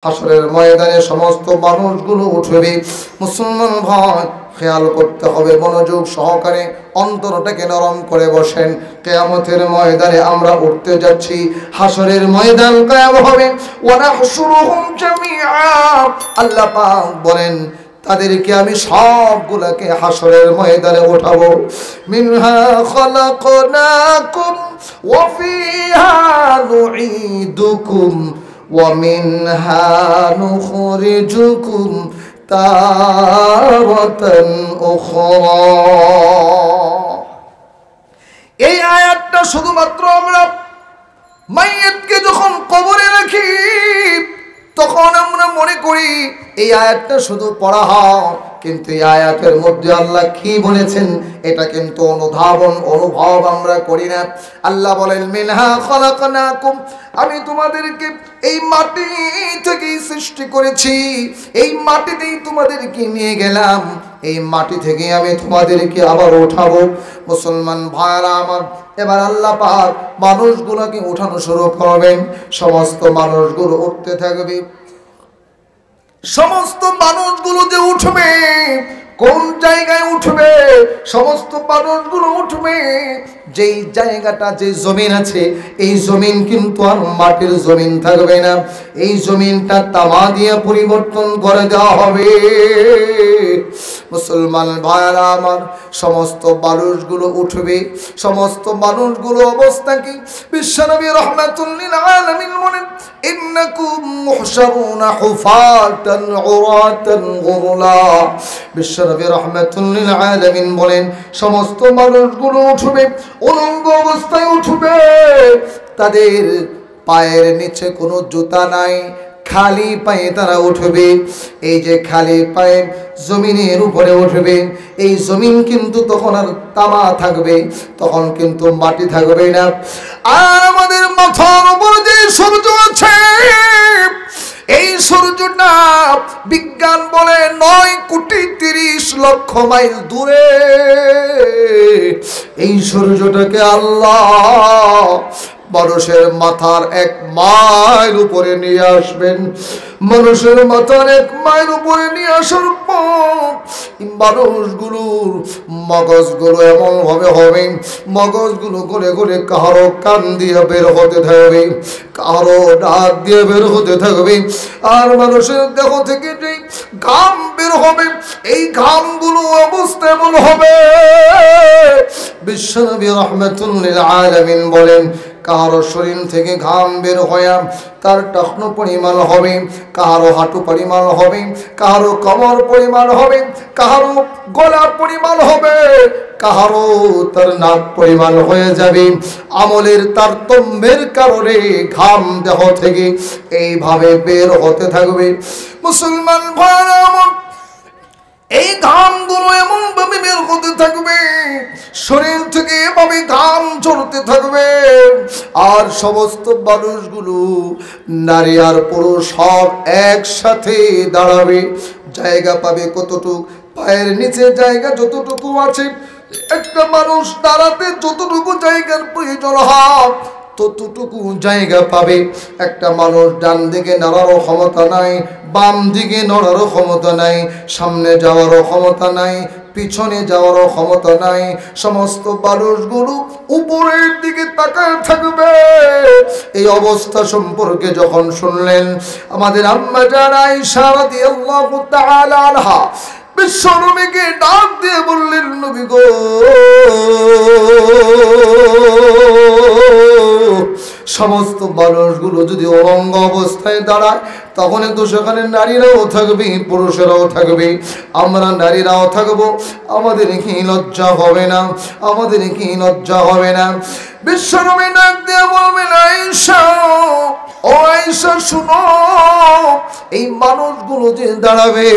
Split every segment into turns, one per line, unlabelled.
হাসরের ময়দানে সমস্ত মানুষগুলো উঠবে। মুসলমান ভাই খেয়াল করতে হবে, মনোযোগ সহকারে অন্তরটাকে নরম করে বসেন। কিয়ামতের ময়দানে আমরা উঠতে যাচ্ছি, হাসরের ময়দান কায়েম হবে। ওয়া নাহশুরুহুম জামিআ, আল্লাহ পাক বলেন তাদেরকে আমি সবগুলোকে হাসরের ময়দানে উঠাবো। মিনহা খালাকনাকুম ওয়া ফিহা নুঈদুকুম وَمِنْهَا نُخْرِجُكُمْ تَارَةً أُخْرَى। এই আয়াতটা শুধুমাত্র আমরা মাইয়াতকে যখন কবরে রাখি তখন আমরা মনে করি এই আয়াতটা শুধু পড়া হয়, কিন্তু এই আয়াতের মধ্যে আল্লাহ কি বলেছেন এটা কিন্তু অনুভব আমরা করি না। আল্লাহ বলেন মিনহা খালাকনাকুম, আমি তোমাদেরকে এই মাটি থেকে সৃষ্টি করেছি, এই মাটিতেই তোমাদেরকে নিয়ে গেলাম, এই মাটি থেকে আমি তোমাদেরকে আবার উঠাবো। মুসলমান ভাইরা আমার, এবার আল্লাহ পাক মানুষগুলোকে উঠানো শুরু করবেন। সমস্ত মানুষগুলো উঠতে থাকবে। সমস্ত মানুষগুলো যে উঠবে, কোন জায়গায় উঠবে? সমস্ত মানুষগুলো উঠবে যেই জায়গাটা, যে জমিন আছে, এই জমিন কিন্তু আর মাটির জমিন থাকবে না, এই জমিনটা তামা দিয়ে পরিবর্তন করে দেওয়া হবে। মুসলমান ভাইরা আমার, সমস্ত মানুষগুলো উঠবে। সমস্ত মানুষগুলো অবস্থা কি? বিশ্বনবী রাহমাতুল লিল আলামিন বলেন ইন্নাকুম মুহশারুনা হুফাতান উরাতান গুরলা। বিশ্বনবী রাহমাতুল লিল আলামিন বলেন সমস্ত মানুষগুলো উঠবে, উলঙ্গ অবস্থায় উঠবে, তাদের পায়ের নিচে কোনো জুতা নাই, খালি পায়ে তারা উঠবে। এই যে খালি পায়ে জমিনের উপরে উঠবে, এই জমিন কিন্তু তখন আর তামা থাকবে, তখন কিন্তু মাটি থাকবে না। আর আমাদের মাথার উপর যে সূর্য আছে, এই সূর্যটা বিজ্ঞান বলে 9,30,00,000 মাইল দূরে। এই সূর্যটাকে আল্লাহ মানুষের মাথার 1 মাইল উপরে নিয়ে আসবেন। মানুষের মাথার 1 মাইল উপরে নিয়ে আসার পর মানুষগুলোর মগজগুলো এমন ভাবে হবে, মগজগুলো গলে গলে কারো কান দিয়ে বের হতে থাকবে, কারো নাক দিয়ে বের হতে থাকবে। আর মানুষের দেহ থেকে যে ঘাম বের হবে, এই ঘামগুলো অবস্থা এমন হবে। বিশ্বনবী রাহমাতুল লিল আলামিন বলেন কারো শরীর থেকে ঘাম বের হয়ে তার টাকনো পরিমাণ হবে, কারো হাঁটু পরিমাণ হবে, কারো কোমর পরিমাণ হবে, কারো গলা পরিমাণ হবে, কারো তার নাক পরিমাণ হয়ে যাবে। আমলের তারতম্যের কারণে ঘাম দেহ থেকে এইভাবে বের হতে থাকবে। মুসলমান ভাইরা আমার, এই ঘামগুলো এমন ভাবে বের হতে থাকবে, শরীর থেকে এভাবে ঘাম ঝরতে থাকবে। আর সমস্ত মানুষগুলো, নারী আর পুরুষ, সব একসাথে দাঁড়াবে। জায়গা পাবে কতটুক? পায়ের নিচে জায়গা যতটুকু আছে, একটা মানুষ দাঁড়াতে যতটুকু জায়গার প্রয়োজন হয় ততটুকু জায়গা পাবে। একটা মানুষ ডান দিকে নড়ারও ক্ষমতা নাই, বাম দিকে নড়ারও ক্ষমতা নাই, সামনে যাওয়ারও ক্ষমতা নাই, পিছনে যাওয়ারও ক্ষমতা নাই। সমস্ত মানুষগুলো উপরের দিকে তাকায় থাকবে। এই অবস্থা সম্পর্কে যখন শুনলেন আমাদের আম্মা জান আয়েশা রাদিয়াল্লাহু তাআলা আনহা বিশ্বনবীকে ডাক দিয়ে বললেন, নবী গো, সমস্ত মানুষগুলো যদি অলঙ্গ অবস্থায় দাঁড়ায় তখন তো সেখানে নারীরাও থাকবে, পুরুষেরাও থাকবে, আমরা নারীরাও থাকবো, আমাদের কি লজ্জা হবে না? আমাদের কি লজ্জা হবে না? বিশ্বনবী ডাক দিয়ে বলবেন, আয়েশা, ও আয়েশা শুনো, এই মানুষগুলো যে দাঁড়াবে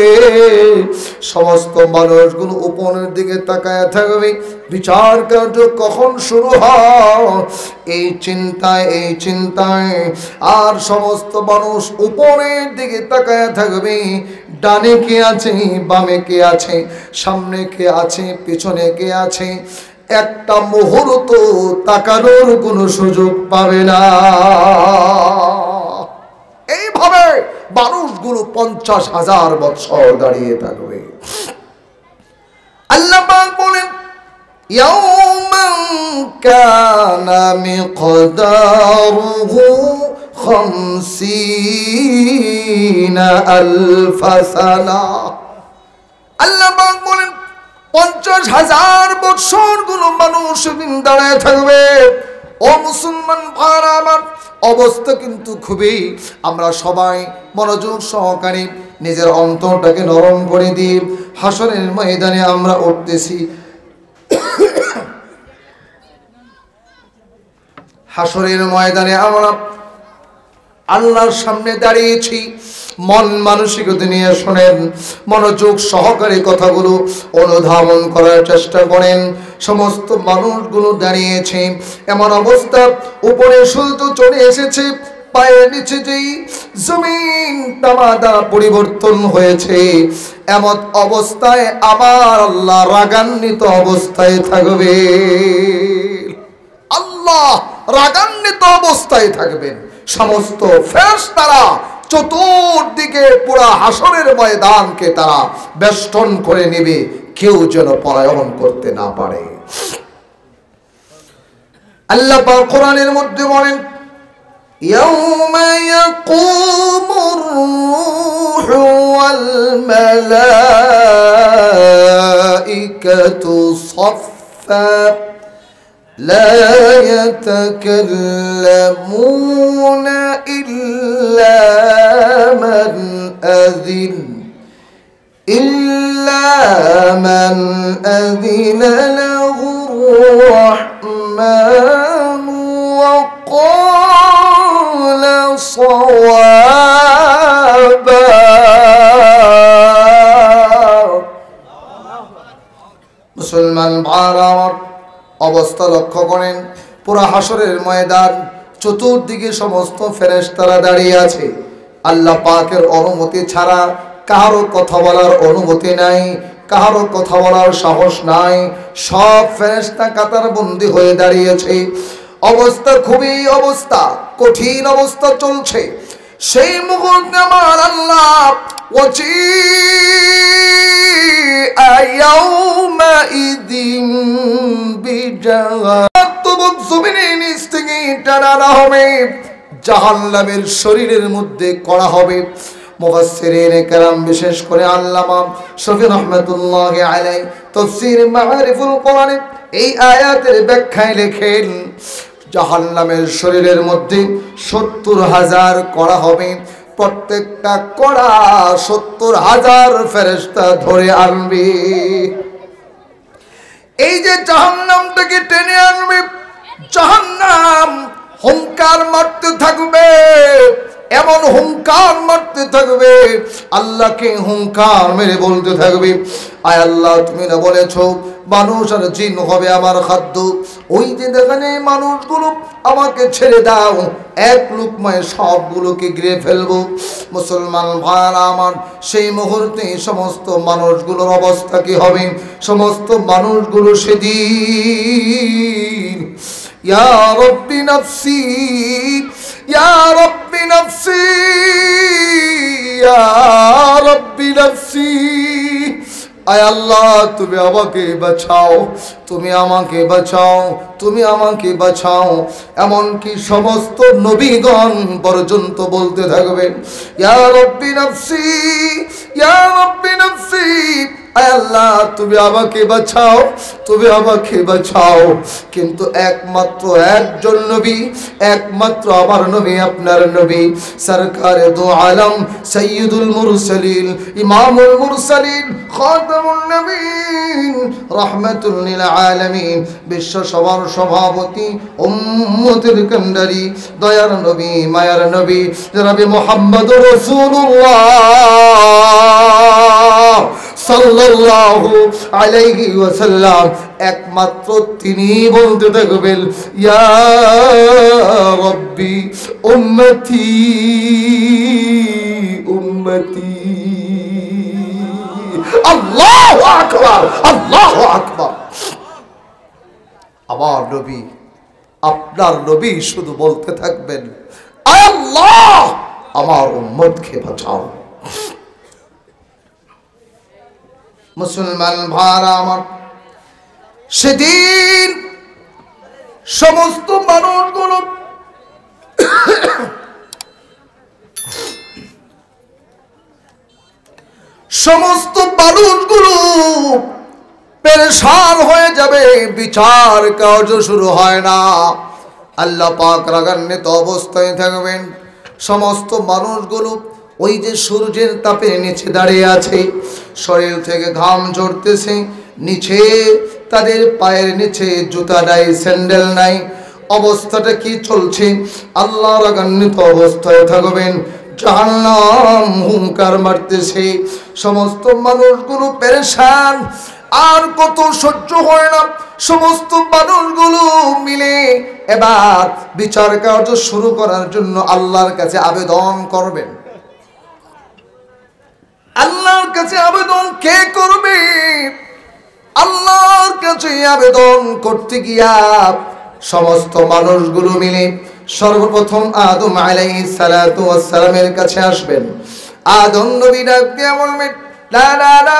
সমস্ত মানুষগুলো উপরের দিকে তাকায় থাকবে। বিচার কার্য কখন শুরু হয় এই চিন্তায় আর সমস্ত মানুষ উপরের দিকে তাকায় থাকবে। ডানে কে আছে, বামে কে আছে, সামনে কে আছে, পিছনে কে আছে, একটা মুহূর্ত তাকানোর কোনো সুযোগ পাবে না। এইভাবে মানুষগুলো 50,000 বছর দাঁড়িয়ে থাকবে। আল্লাহ পাক বলেন ইয়াউমান কানা মিকদারুহু 50,000 সানা। আল্লাহ পাক বলেন 50,000 বছর গুলো মানুষ দাঁড়ায় থাকবে। ও মুসলমান ভাইরা আমার, অবস্থা কিন্তু খুবই, আমরা সবাই মনোযোগ সহকারে নিজের অন্তরটাকে নরম করে দিয়ে হাসরের ময়দানে আমরা উঠতেছি। হাসরের ময়দানে আমরা আল্লাহর সামনে দাঁড়িয়েছি। মন মানসিকতা নিয়ে শোনেন, মনোযোগ সহকারে কথাগুলো অনুধাবন করার চেষ্টা করেন। সমস্ত মানুষগুলো দাঁড়িয়েছে, এমন অবস্থা উপরে সূর্য চলে এসেছে, পায়ের নিচে যেই জমিন তামাদা পরিবর্তন হয়েছে, এমন অবস্থায় আমার আল্লাহ রাগান্বিত অবস্থায় থাকবে। আল্লাহ রাগান্বিত অবস্থায় থাকবেন। সমস্ত ফেরেশতারা চতুর্দিকে পুরা হাসরের ময়দানকে তারা বেষ্টন করে নেবে, কেউ যেন পলায়ন করতে না পারে। আল্লাহ পাক কোরআনের মধ্যে বলেন ইয়াউমা ইয়াকুমুর রূহু ওয়াল মালাইকাতু সাফফা لا يتكلمون إلا من أذن له الرحمن وقال صوابا। মুসলমান ভাইরা আমার, অবস্থা লক্ষ্য করেন। পুরা হাসরের ময়দান, চতুর্দিকে সমস্ত ফেরেশতারা দাঁড়িয়ে আছে। আল্লাহ পাকের অনুমতি ছাড়া কারো কথা বলার অনুমতি নাই, কারো কথা বলার সাহস নাই। সব ফেরেশতা কাতারবন্দি হয়ে দাঁড়িয়েছে। অবস্থা খুবই কঠিন অবস্থা চলছে। সেই মুহূর্তে আমার আল্লাহ জাহান্নামের শরীরের মধ্যে করা হবে। মুফাসসিরিনে কেরাম বিশেষ করে আল্লামা শফি রহমাতুল্লাহি আলাইহি তাফসীর মাআরিফুল কোরআনে এই আয়াতের ব্যাখ্যায় লেখেন জাহান্নামের শরীরের মধ্যে 70,000 কড়া হবে। প্রত্যেকটা কড়া 70,000 ফেরেশতা ধরে আনবে। এই যে জাহান্নামটাকে টেনে আনবে, জাহান্নাম হুঙ্কার মারতে থাকবে, এমন হুঙ্কার মারতে থাকবে, আল্লাহকে হুঙ্কার মেরে বলতে থাকবে আয় আল্লাহ, তুমি না বলেছো মানুষ আর জিন হবে আমার খাদ্য। ওই যে দেখেন এই মানুষগুলো, আমাকে ছেড়ে দাও, এক লুকমায় সবগুলোকে গিলে ফেলবো। মুসলমান ভাইরা আমার, সেই মুহূর্তে সমস্ত মানুষগুলোর অবস্থা কি হবে? সমস্ত মানুষগুলো সেদিন ইয়া রব্বি নফসি, ইয়া রব্বি নফসি, ইয়া রব্বি নফসি, আয় আল্লাহ তুমি আমাকে বাঁচাও, তুমি আমাকে বাঁচাও, তুমি আমাকে বাঁচাও। এমনকি সমস্ত নবীগণ পর্যন্ত বলতে থাকবেন ইয়া রব্বি নফসি, ইয়া রব্বি নফসি, আয় আল্লাহ তুমি আমাকে বাঁচাও, তুমি আমাকে বাঁচাও। কিন্তু একমাত্র একজন নবী, একমাত্র আমার নবী, আপনার নবী সরকারে দু আলম সাইয়্যিদুল মুরসালিন, ইমামুল মুরসালিন, খাতামুন নবীন, রাহমাতুল লিল আলামিন, বিশ্ব সবার সভাপতি, উম্মতের কান্ডারি, দয়ার নবী, মায়ার নবী জনাব মুহাম্মদুর রাসূলুল্লাহ সাল্লাল্লাহু আলাইহি ওয়াসাল্লাম, একমাত্র তিনি বলতে থাকবেন ইয়া রব্বি উম্মতি উম্মতি। আল্লাহু আকবার, আল্লাহু আকবার। আমার নবী, আপনার নবী শুধু বলতে থাকবেন আয় আল্লাহ আমার উম্মতকে বাঁচাও। মুসলমান ভাইরা আমার, সেদিন সমস্ত মানুষগুলো পেরেশান হয়ে যাবে, বিচার কার্য শুরু হয় না। আল্লাহ পাক রাগান্বিত অবস্থায় থাকবেন। সমস্ত মানুষগুলো ওই যে সূর্যের তাপের নিচে দাঁড়িয়ে আছে, শরীর থেকে ঘাম ঝরতেছে, নিচে তাদের পায়ের নিচে জুতা নাই, স্যান্ডেল নাই, অবস্থাটা কি চলছে? আল্লাহ রাগান্বিত অবস্থায় থাকবেন। জাহান্নাম হুঙ্কার মারতেছে, সমস্ত মানুষগুলো পেরেশান, আর কত সহ্য হয় না। সমস্ত মানুষগুলো মিলে এবার বিচার কার্য শুরু করার জন্য আল্লাহর কাছে আবেদন করবেন। আল্লাহর কাছে আবেদন কে করবে? আল্লাহর কাছে আবেদন করতে গিয়া সমস্ত মানুষগুলো মিলে সর্বপ্রথম আদম আলাইহিস সালাতু ওয়াস সালামের কাছে আসবেন। আদম নবী ডাক দিয়ে বলবেন, না না না,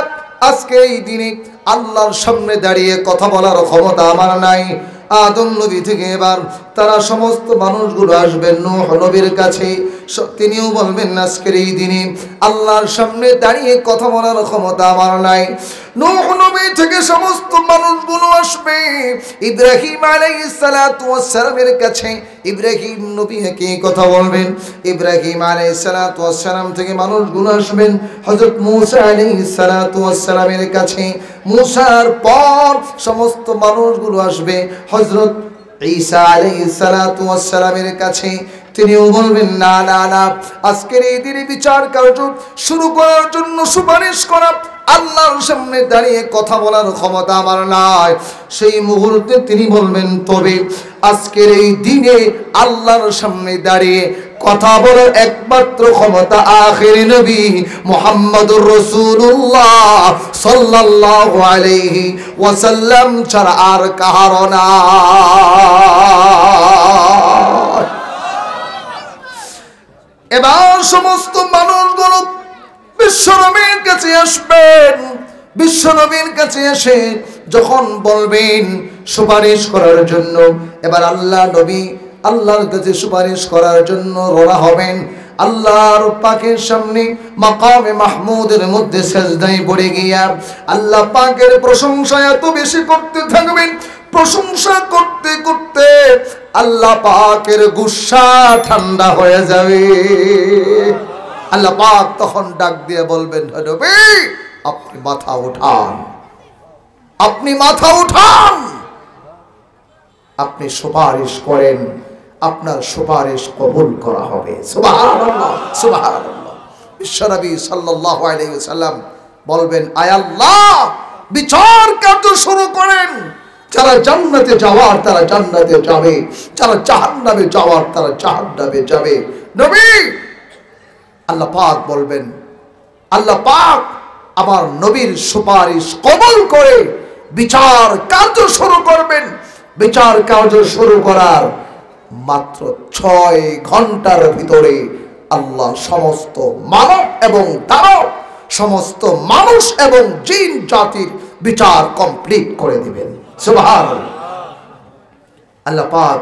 আজকে এই দিনে আল্লাহর সামনে দাঁড়িয়ে কথা বলার ক্ষমতা আমার নাই। আদম নবী থেকে এবার তারা সমস্ত মানুষগুলো আসবেন নূহ নবীর কাছে। তিনিও বলবেন, আজকের এই দিনে আল্লাহর সামনে দাঁড়িয়ে কথা বলার ক্ষমতা আমার নাই। নূহ নবী থেকে সমস্ত মানুষগুলো আসবে ইব্রাহিম আলাইহিস সালাতু ওয়াস সালামের কাছে। ইব্রাহিম নবী একই কথা বলবেন। ইব্রাহিম আলাইহিস সালাতু ওয়াস সালাম থেকে মানুষগুলো আসবেন হযরত মূসা আলাইহিস সালাতু ওয়াস সালামের কাছে। মূসার পর সমস্ত মানুষগুলো আসবে হযরত ঈসা আলাইহিস সালাতু ওয়াস সালামের কাছে। তিনিও বলবেন, না না না, আজকের এই দিনে বিচার কার্য শুরু করার জন্য সুপারিশ করা, আল্লাহর সামনে দাঁড়িয়ে কথা বলার ক্ষমতা আমার নাই। সেই মুহূর্তে তিনি বলবেন, তবে আজকের এই দিনে আল্লাহর সামনে দাঁড়িয়ে কথা বলার একমাত্র ক্ষমতা আখিরি নবী মুহাম্মদুর রাসূলুল্লাহ সাল্লাল্লাহু আলাইহি ওয়াসাল্লাম ছাড়া আর কারো না। এবার সমস্ত মানুষগুলো বিশ্বনবীর কাছে আসবেন। বিশ্বনবীর কাছে এসে যখন বলবেন সুপারিশ করার জন্য, এবার আল্লাহ নবী আল্লাহর কাছে সুপারিশ করার জন্য রওনা হবেন। আল্লাহর পাকের সামনে মাকামে মাহমুদের মধ্যে সিজদায় পড়ে গিয়া আল্লাহ পাকের প্রশংসা এত বেশি করতে থাকবেন। প্রশংসা করতে করতে আল্লাহ পাকের গুসা ঠান্ডা হয়ে যাবে। আল্লাহ পাক তখন ডাক দিয়ে বলবেন, নবী আপনি মাথা উঠান, আপনি মাথা উঠান, আপনি সুপারিশ করেন, আপনার সুপারিশ কবুল করা হবে। সুবহানাল্লাহ সুবহানাল্লাহ। বিশ্বনবী সাল্লাল্লাহু আলাইহি ওয়াসাল্লাম বলবেন, আয় আল্লাহ বিচার কার্য শুরু করেন। যারা জান্নাতে যাওয়ার তারা জান্নাতে যাবে, যারা জাহান্নামে যাওয়ার তারা জাহান্নামে যাবে। নবী আল্লাহ পাক বলবেন, আল্লাহ পাক আমার নবীর সুপারিশ কবুল করে বিচার কার্য শুরু করবেন। বিচার কার্য শুরু করার মাত্র 6 ঘন্টার ভিতরে আল্লাহ সমস্ত মানব এবং দানব, সমস্ত মানুষ এবং জিন জাতির বিচার কমপ্লিট করে দিবেন। সুবহানাল্লাহ। আল্লাহ পাক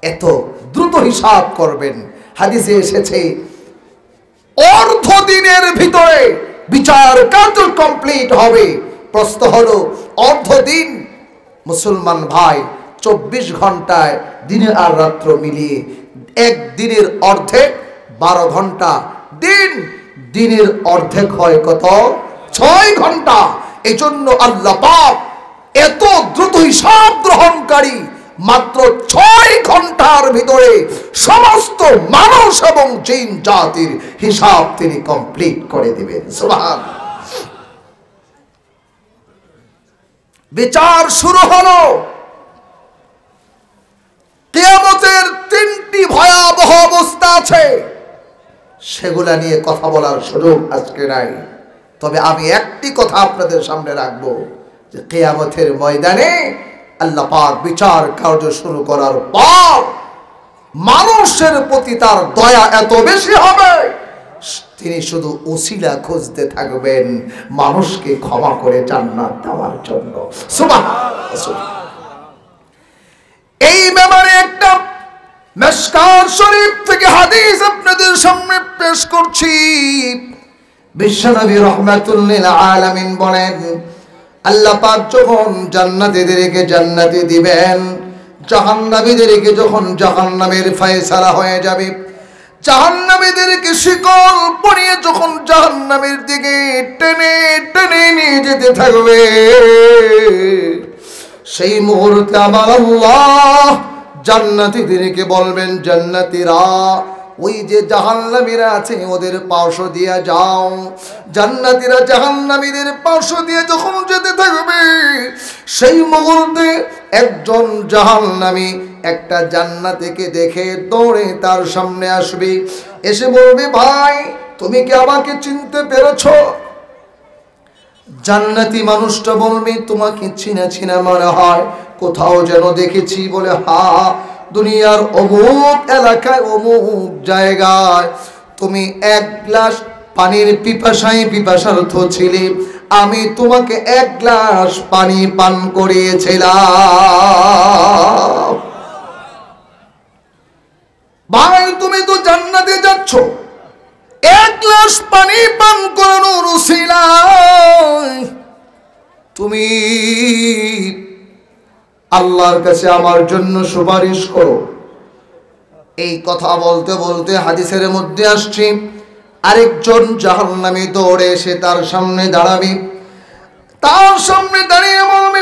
এত দ্রুত হিসাব করবেন। হাদিসে এসেছে অর্ধ দিনের ভিতরে বিচার কার্য কমপ্লিট হবে। প্রশ্ন হলো, অর্ধ দিন মুসলমান ভাই 24 ঘন্টায় দিনে আর রাত্র মিলিয়ে এক দিনের অর্ধেক 12 ঘন্টা দিন, দিনের অর্ধেক হয় কত? 6 ঘন্টা। এজন্য আল্লাহ পাক এত দ্রুত হিসাব গ্রহণকারী, মাত্র 6 ঘন্টার ভিতরে সমস্ত মানুষ এবং জিন জাতির হিসাব তিনি কমপ্লিট করে দিবেন। সুবহানাল্লাহ। বিচার শুরু হলো। কিয়ামতের 3টি ভয়াবহ অবস্থা আছে, সেগুলা নিয়ে কথা বলার সুযোগ আজকে নাই। তবে আমি একটি কথা আপনাদের সামনে রাখবো, যে কিয়ামতের ময়দানে আল্লাহ পাক বিচার কার্য শুরু করার পর মানুষের প্রতি তার দয়া এত বেশি হবে, তিনি শুধু ওসিলা খুঁজতে থাকবেন মানুষকে ক্ষমা করে জান্নাত দেওয়ার জন্য। সুবহানাল্লাহ। এই ব্যাপারে একটা মিশকাত শরীফ থেকে হাদিস আপনাদের সামনে পেশ করছি। বিশ্বনবী রাহমাতুল লিল আলামিন বলেন, আল্লাহ পাক যখন জান্নাতীদেরকে জান্নাতে দিবেন, জাহান্নামীদেরকে যখন জাহান্নামের ফয়সালা হয়ে যাবে, জাহান্নামীদেরকে শিকল পরিয়ে যখন জাহান্নামের দিকে টেনে টেনে নিয়ে যেতে থাকবে, সেই মুহূর্তে আমার আল্লাহ জান্নাতীদেরকে বলবেন, জান্নাতীরা ওই যে জাহান্নামীরা আছে ওদের পাশ দিয়ে যাও। জান্নাতীরা জাহান্নামীদের পাশ দিয়ে যখন যেতে থাকবে, সেই মুহূর্তে একজন জাহান্নামী একটা জান্নাতীকে দেখে দৌড়ে তার সামনে আসবে, এসে বলবে, ভাই তুমি কি আমাকে চিনতে পেরেছো? জান্নাতি মানুষটা বলবে, তোমাকে চিনা চিনা মনে হয়, কোথাও যেন দেখেছি। বলে, হ্যাঁ, দুনিয়ার অমুক এলাকায় অমুক জায়গায় তুমি এক গ্লাস পানির পিপাসার্থ ছিলে, আমি তোমাকে এক গ্লাস পানি পান করিয়েছিলাম। ভাই তুমি তো জান্নাতে যাচ্ছ, এক গ্লাস পানি পান করানোর উসিলায় তুমি আল্লাহর কাছে আমার জন্য সুপারিশ করো। এই কথা বলতে বলতে হাদিসের মধ্যে আসছে, আরেকজন জাহান্নামী দৌড়ে এসে তার সামনে দাঁড়াবে, তার সামনে দাঁড়িয়ে বলবে,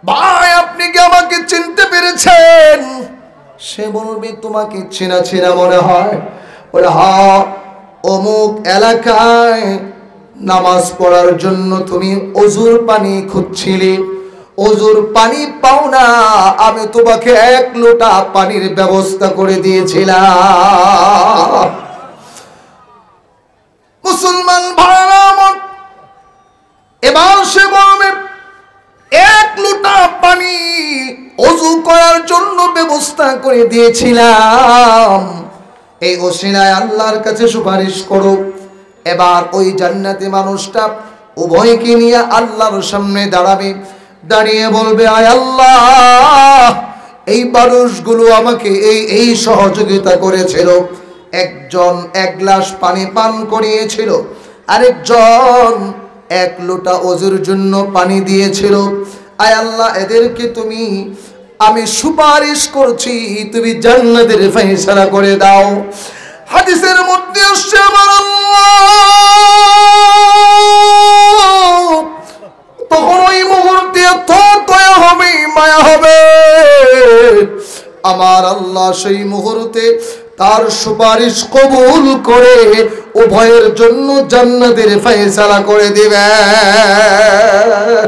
ভাই আপনি কি আমাকে চিনতে পেরেছেন? সে বলবে, তোমাকে চেনা চেনা মনে হয়। বলে, হ্যাঁ, অমুক এলাকায় নামাজ পড়ার জন্য তুমি ওযুর পানি খুঁজছিলে, ওযুর পানি পাও না, আমি তোমাকে এক লোটা পানির ব্যবস্থা করে দিয়েছিলাম। মুসলমান ভাইরা, এবার সে বলবে, এক লোটা পানি ওযু করার জন্য ব্যবস্থা করে দিয়েছিলাম, এই ওসিলায় আল্লাহর কাছে সুপারিশ করো। এবার ওই জান্নাতি মানুষটা উভয়কে নিয়ে আল্লাহর সামনে দাঁড়াবে, দাঁড়িয়ে বলবে, আয় আল্লাহ, এই মানুষগুলো আমাকে এই সহযোগিতা করেছিল। একজন এক গ্লাস পানি পান করিয়েছিল, আরেকজন এক লোটা ওযুর জন্য পানি দিয়েছিল। আয় আল্লাহ, এদেরকে তুমি, আমি সুপারিশ করছি, তুমি জান্নাতের ফয়সালা করে দাও। হাদিসের মধ্যে আসছে, আমার আল্লাহ তখন ওই মুহূর্তে দয়া হবে, মায়া হবে, আমার আল্লাহ সেই মুহূর্তে তার সুপারিশ কবুল করে উভয়ের জন্য জান্নাতের ফয়সালা করে দিবেন।